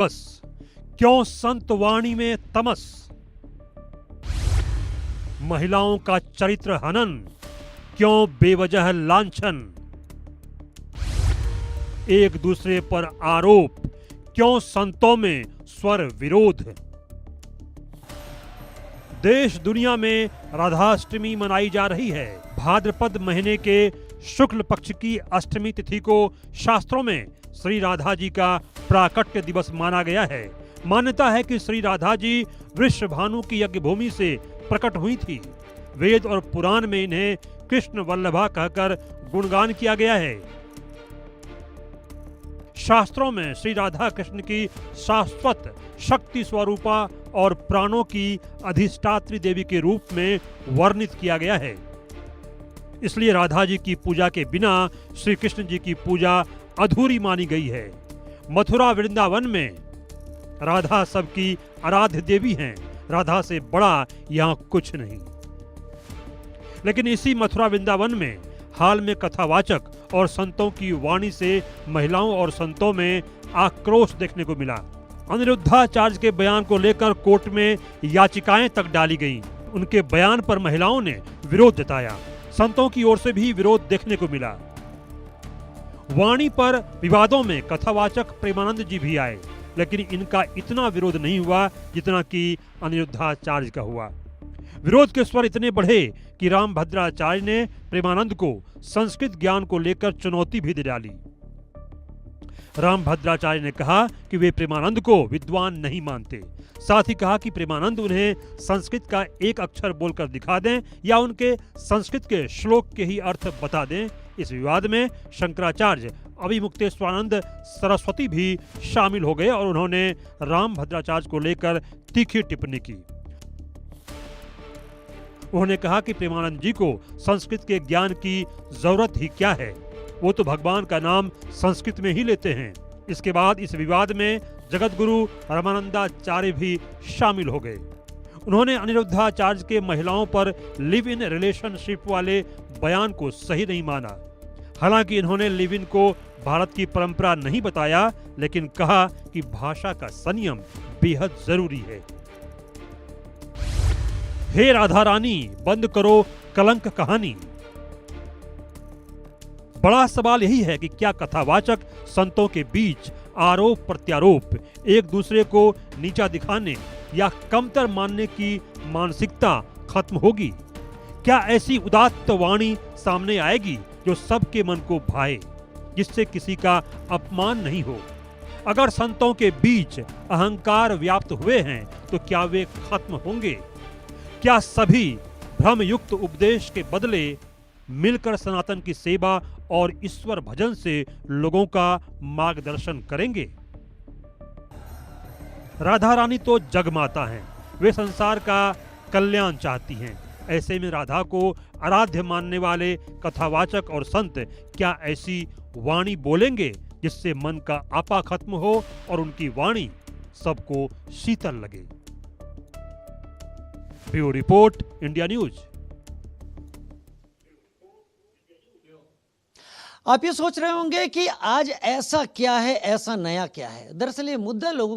बस क्यों संत वाणी में तमस, महिलाओं का चरित्र हनन, क्यों बेवजह लांछन, एक दूसरे पर आरोप, क्यों संतों में स्वर विरोध। देश दुनिया में राधाष्टमी मनाई जा रही है। भाद्रपद महीने के शुक्ल पक्ष की अष्टमी तिथि को शास्त्रों में श्री राधा जी का प्राकट्य दिवस माना गया है। मान्यता है कि श्री राधा जी वृषभानु की यज्ञ भूमि से प्रकट हुई थी। वेद और पुराण में इन्हें कृष्ण वल्लभा कहकर गुणगान किया गया है। शास्त्रों में श्री राधा कृष्ण की शाश्वत शक्ति स्वरूपा और प्राणों की अधिष्ठात्री देवी के रूप में वर्णित किया गया है। इसलिए राधा जी की पूजा के बिना श्री कृष्ण जी की पूजा अधूरी मानी गई है। मथुरा वृंदावन में राधा सबकी आराध्य देवी हैं। राधा से बड़ा यहाँ कुछ नहीं। लेकिन इसी मथुरा वृंदावन में हाल में कथावाचक और संतों की वाणी से महिलाओं और संतों में आक्रोश देखने को मिला। अनिरुद्धाचार्य के बयान को लेकर कोर्ट में याचिकाएं तक डाली गईं। उनके बयान पर महिलाओं ने विरोध जताया। संतों की ओर से भी विरोध देखने को मिला। वाणी पर विवादों में कथावाचक प्रेमानंद जी भी आए, लेकिन इनका इतना विरोध नहीं हुआ जितना कि अनिरुद्धाचार्य का हुआ। विरोध के स्वर इतने बढ़े कि रामभद्राचार्य ने प्रेमानंद को संस्कृत ज्ञान को लेकर चुनौती भी दे डाली। रामभद्राचार्य ने कहा कि वे प्रेमानंद को विद्वान नहीं मानते। साथ ही कहा कि प्रेमानंद उन्हें संस्कृत का एक अक्षर बोलकर दिखा दें या उनके संस्कृत के श्लोक के ही अर्थ बता दें। इस विवाद में शंकराचार्य अभिमुक्तेश्वरानंद सरस्वती भी शामिल हो गए और उन्होंने रामभद्राचार्य को लेकर तीखी टिप्पणी की। उन्होंने कहा कि प्रेमानंद जी को संस्कृत के ज्ञान की जरूरत ही क्या है, वो तो भगवान का नाम संस्कृत में ही लेते हैं। इसके बाद इस विवाद में जगत गुरु रामानंदाचार्य भी शामिल हो गए। उन्होंने अनिरुद्धाचार्य के महिलाओं पर लिव इन रिलेशनशिप वाले बयान को सही नहीं माना। हालांकि इन्होंने लिव इन को भारत की परंपरा नहीं बताया, लेकिन कहा कि भाषा का संयम बेहद जरूरी है। हे राधा रानी, बंद करो कलंक कहानी। बड़ा सवाल यही है कि क्या कथावाचक संतों के बीच आरोप प्रत्यारोप, एक दूसरे को नीचा दिखाने या कमतर मानने की मानसिकता खत्म होगी? क्या ऐसी उदात्त वाणी सामने आएगी जो सबके मन को भाए, जिससे किसी का अपमान नहीं हो? अगर संतों के बीच अहंकार व्याप्त हुए हैं तो क्या वे खत्म होंगे? क्या सभी भ्रमयुक्त उपदेश के बदले मिलकर सनातन की सेवा और ईश्वर भजन से लोगों का मार्गदर्शन करेंगे? राधा रानी तो जगमाता हैं, वे संसार का कल्याण चाहती हैं। ऐसे में राधा को आराध्य मानने वाले कथावाचक और संत क्या ऐसी वाणी बोलेंगे जिससे मन का आपा खत्म हो और उनकी वाणी सबको शीतल लगे? Bureau report, India news. आप ये सोच रहे होंगे कि आज ऐसा क्या है, ऐसा नया क्या है। दरअसल ये मुद्दा लोगों